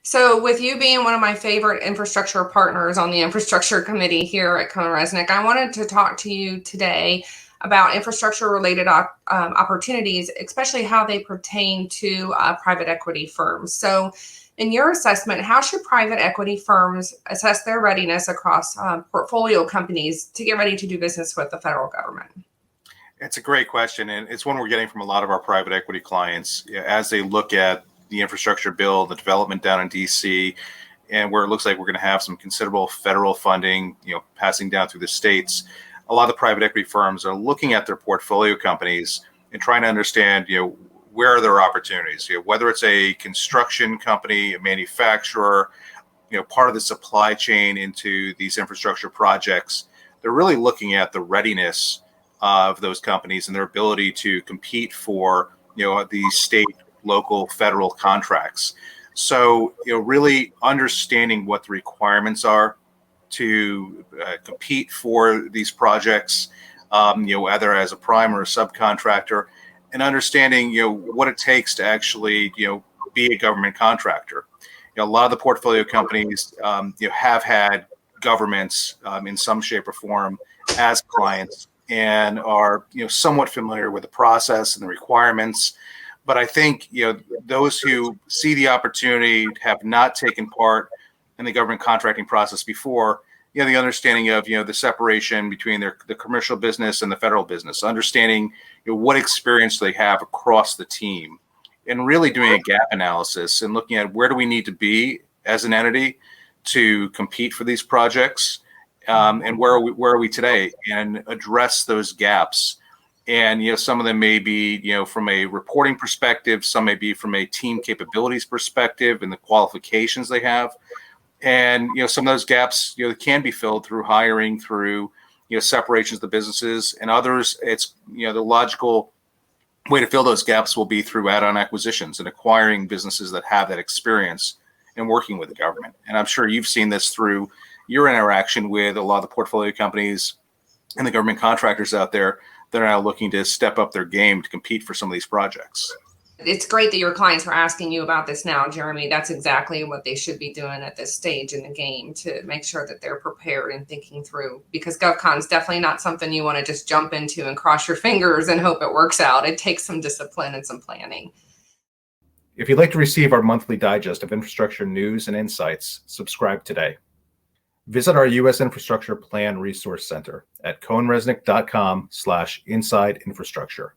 So, with you being one of my favorite infrastructure partners on the infrastructure committee here at CohnReznick, I wanted to talk to you today about infrastructure related opportunities, especially how they pertain to private equity firms. So, in your assessment, how should private equity firms assess their readiness across portfolio companies to get ready to do business with the federal government? It's a great question, and it's one we're getting from a lot of our private equity clients as they look at the infrastructure bill, the development down in DC, and where it looks like we're going to have some considerable federal funding, passing down through the states. A lot of the private equity firms are looking at their portfolio companies and trying to understand, where are their opportunities? Whether it's a construction company, a manufacturer, part of the supply chain into these infrastructure projects, they're really looking at the readiness of those companies and their ability to compete for, the state, local, federal contracts. So, really understanding what the requirements are to compete for these projects, either as a prime or a subcontractor, and understanding, what it takes to actually, be a government contractor. A lot of the portfolio companies, have had governments in some shape or form as clients and are, somewhat familiar with the process and the requirements. But I think, those who see the opportunity, have not taken part in the government contracting process before, the understanding of, the separation between the commercial business and the federal business, understanding, what experience they have across the team, and really doing a gap analysis and looking at where do we need to be as an entity to compete for these projects, and where are we today, and address those gaps. And, some of them may be, from a reporting perspective, some may be from a team capabilities perspective and the qualifications they have. And, some of those gaps, can be filled through hiring, through, separations of the businesses, and others. It's, the logical way to fill those gaps will be through add-on acquisitions and acquiring businesses that have that experience in working with the government. And I'm sure you've seen this through your interaction with a lot of the portfolio companies and the government contractors out there that are now looking to step up their game to compete for some of these projects. It's great that your clients are asking you about this now, Jeremy. That's exactly what they should be doing at this stage in the game to make sure that they're prepared and thinking through, because GovCon is definitely not something you want to just jump into and cross your fingers and hope it works out. It takes some discipline and some planning. If you'd like to receive our monthly digest of infrastructure news and insights, subscribe today. Visit our U.S. Infrastructure Plan Resource Center at CohnReznick.com/inside infrastructure.